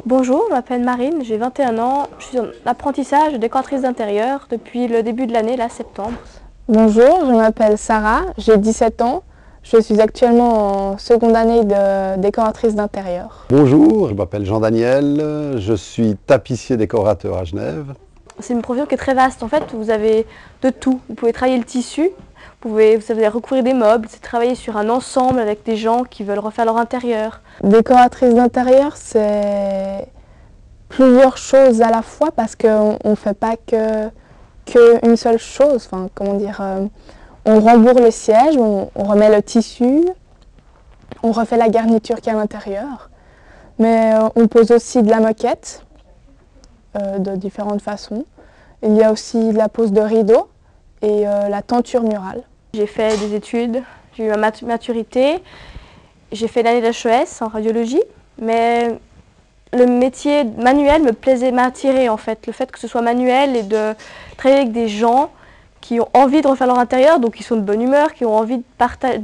Bonjour, je m'appelle Marine, j'ai 21 ans, je suis en apprentissage de décoratrice d'intérieur depuis le début de l'année, là, septembre. Bonjour, je m'appelle Sarah, j'ai 17 ans, je suis actuellement en seconde année de décoratrice d'intérieur. Bonjour, je m'appelle Jean-Daniel, je suis tapissier décorateur à Genève. C'est une profession qui est très vaste, en fait, vous avez de tout. Vous pouvez travailler le tissu, vous savez recouvrir des meubles, c'est travailler sur un ensemble avec des gens qui veulent refaire leur intérieur. Décoratrice d'intérieur, c'est plusieurs choses à la fois parce qu'on ne fait pas qu'une seule chose. Enfin, comment dire, on rembourre le siège, on remet le tissu, on refait la garniture qui est à l'intérieur. Mais on pose aussi de la moquette de différentes façons. Il y a aussi la pose de rideaux et la tenture murale. J'ai fait des études, j'ai eu ma maturité, j'ai fait l'année d'HES en radiologie, mais le métier manuel m'attirait en fait. Le fait que ce soit manuel et de travailler avec des gens qui ont envie de refaire leur intérieur, donc qui sont de bonne humeur, qui ont envie de partager,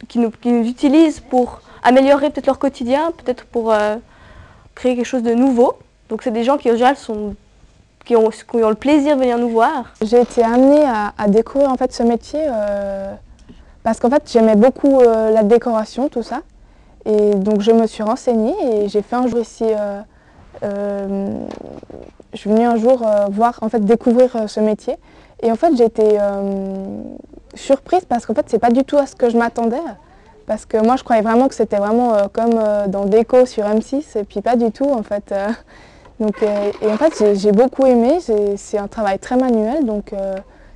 qui nous utilisent pour améliorer peut-être leur quotidien, peut-être pour créer quelque chose de nouveau. Donc c'est des gens qui en général qui ont le plaisir de venir nous voir. J'ai été amenée à découvrir en fait ce métier parce qu'en fait j'aimais beaucoup la décoration, tout ça. Et donc je me suis renseignée et j'ai fait un jour ici, je suis venue un jour découvrir ce métier. Et en fait j'ai été surprise parce qu'en fait c'est pas du tout à ce que je m'attendais. Parce que moi je croyais vraiment que c'était vraiment comme dans Déco sur M6 et puis pas du tout en fait. Et en fait j'ai beaucoup aimé, c'est un travail très manuel donc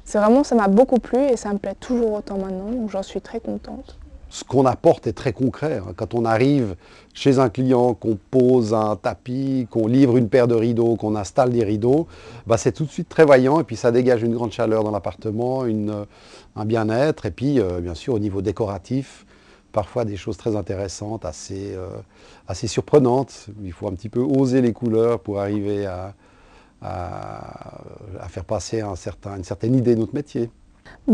ça m'a beaucoup plu et ça me plaît toujours autant maintenant, donc j'en suis très contente. Ce qu'on apporte est très concret. Quand on arrive chez un client, qu'on pose un tapis, qu'on livre une paire de rideaux, qu'on installe des rideaux, c'est tout de suite très voyant et puis ça dégage une grande chaleur dans l'appartement, un bien-être et puis bien sûr au niveau décoratif, parfois des choses très intéressantes, assez surprenantes. Il faut un petit peu oser les couleurs pour arriver à faire passer une certaine idée de notre métier.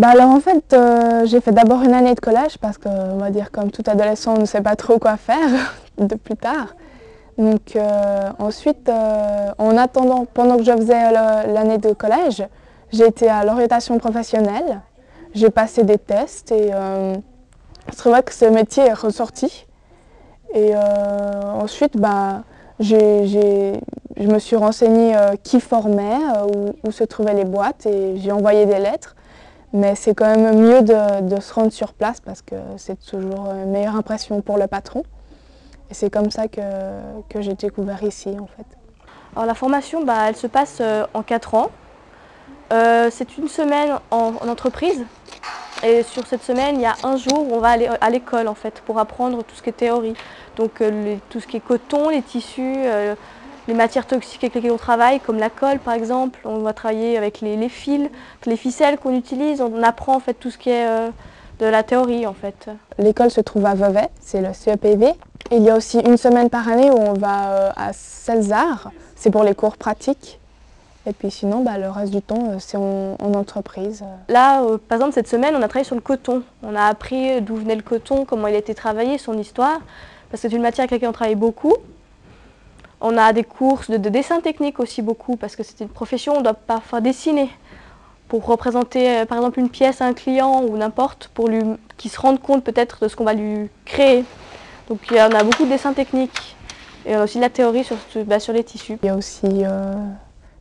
Alors en fait, j'ai fait d'abord une année de collège parce que, on va dire, comme tout adolescent, on ne sait pas trop quoi faire de plus tard. Donc ensuite, en attendant, pendant que je faisais l'année de collège, j'ai été à l'orientation professionnelle. J'ai passé des tests et c'est vrai que ce métier est ressorti. Et ensuite, je me suis renseignée qui formait, où se trouvaient les boîtes et j'ai envoyé des lettres. Mais c'est quand même mieux de se rendre sur place parce que c'est toujours une meilleure impression pour le patron. Et c'est comme ça que j'ai découvert ici en fait. Alors la formation, elle se passe en 4 ans. C'est une semaine en entreprise. Et sur cette semaine, il y a un jour où on va aller à l'école en fait pour apprendre tout ce qui est théorie. Donc tout ce qui est coton, les tissus, les matières toxiques avec lesquelles on travaille, comme la colle par exemple. On va travailler avec les fils, les ficelles qu'on utilise. On apprend en fait tout ce qui est de la théorie en fait. L'école se trouve à Vevey, c'est le CEPV. Il y a aussi une semaine par année où on va à Celsar, c'est pour les cours pratiques. Et puis sinon, le reste du temps, c'est en entreprise. Là, par exemple, cette semaine, on a travaillé sur le coton. On a appris d'où venait le coton, comment il a été travaillé, son histoire. Parce que c'est une matière avec laquelle on travaille beaucoup. On a des cours de dessin technique aussi beaucoup, parce que c'est une profession, on doit parfois dessiner pour représenter par exemple une pièce à un client ou n'importe, pour qu'il se rende compte peut-être de ce qu'on va lui créer. Donc il y en a beaucoup de dessins techniques et aussi de la théorie sur les tissus. Il y a aussi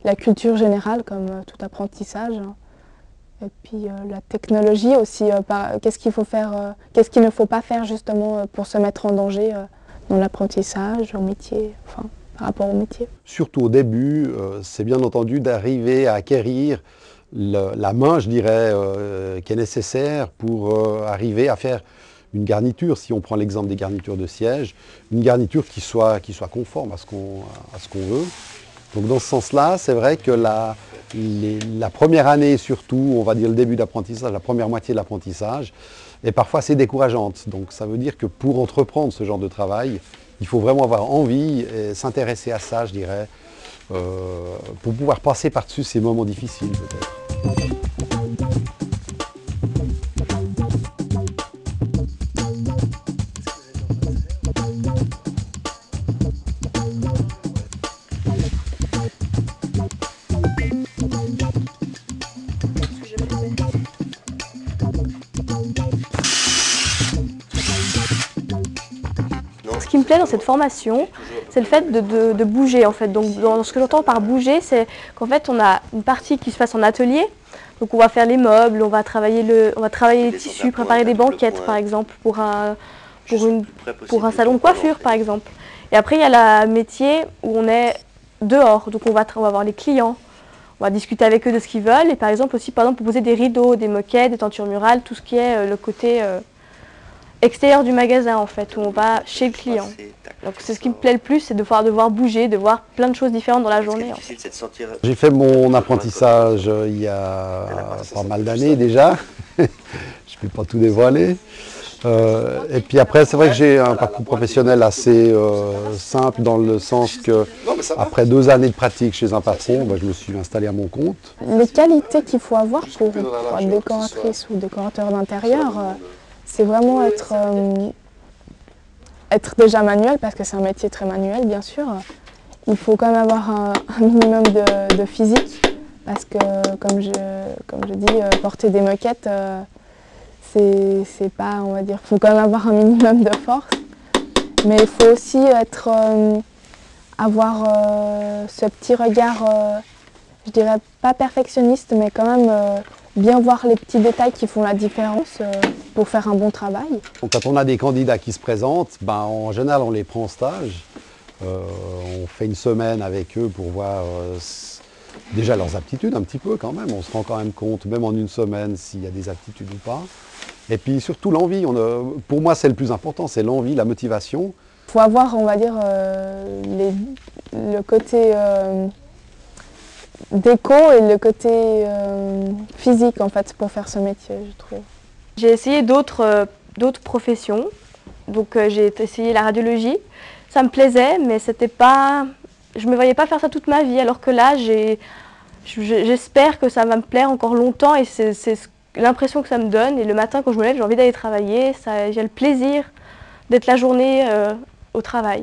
la culture générale comme tout apprentissage. Et puis la technologie aussi, qu'est-ce qu'il faut faire, qu'est-ce qu'il ne faut pas faire justement pour se mettre en danger dans l'apprentissage, au métier, enfin par rapport au métier. Surtout au début, c'est bien entendu d'arriver à acquérir la main, je dirais, qui est nécessaire pour arriver à faire une garniture, si on prend l'exemple des garnitures de siège, une garniture qui soit conforme à ce qu'on veut. Donc dans ce sens-là, c'est vrai que la première année surtout, on va dire le début d'apprentissage, la première moitié de l'apprentissage, est parfois assez décourageante. Donc ça veut dire que pour entreprendre ce genre de travail, il faut vraiment avoir envie et s'intéresser à ça, je dirais, pour pouvoir passer par-dessus ces moments difficiles peut-être. Ce qui me plaît dans cette formation, c'est le fait de bouger en fait. Donc ce que j'entends par bouger, c'est qu'en fait on a une partie qui se passe en atelier. Donc on va faire les meubles, on va travailler les tissus, préparer des banquettes par exemple pour un salon de coiffure par exemple. Et après il y a le métier où on est dehors, donc on va voir les clients, on va discuter avec eux de ce qu'ils veulent et par exemple aussi proposer des rideaux, des moquettes, des tentures murales, tout ce qui est le côté extérieur du magasin en fait, où on va chez le client. Donc c'est ce qui me plaît le plus, c'est de devoir bouger, de voir plein de choses différentes dans la journée. En fait. J'ai fait mon apprentissage il y a pas mal d'années déjà, je ne peux pas tout dévoiler. Et puis après c'est vrai que j'ai un parcours professionnel assez simple dans le sens que après 2 années de pratique chez un patron, je me suis installé à mon compte. Les qualités qu'il faut avoir pour être décoratrice ou décorateur d'intérieur, c'est vraiment être déjà manuel, parce que c'est un métier très manuel bien sûr. Il faut quand même avoir un minimum de physique, parce que comme je dis, porter des moquettes, c'est pas, on va dire, il faut quand même avoir un minimum de force. Mais il faut aussi avoir ce petit regard, je dirais pas perfectionniste, mais quand même bien voir les petits détails qui font la différence pour faire un bon travail. Donc, quand on a des candidats qui se présentent, en général on les prend en stage. On fait une semaine avec eux pour voir déjà leurs aptitudes un petit peu quand même. On se rend quand même compte, même en une semaine, s'il y a des aptitudes ou pas. Et puis surtout l'envie. Pour moi c'est le plus important, c'est l'envie, la motivation. Il faut avoir, on va dire, le côté déco et le côté physique en fait pour faire ce métier, je trouve. J'ai essayé d'autres professions, donc j'ai essayé la radiologie, ça me plaisait mais c'était pas, je me voyais pas faire ça toute ma vie, alors que là j'espère que ça va me plaire encore longtemps et c'est l'impression que ça me donne, et le matin quand je me lève j'ai envie d'aller travailler, j'ai le plaisir d'être la journée au travail.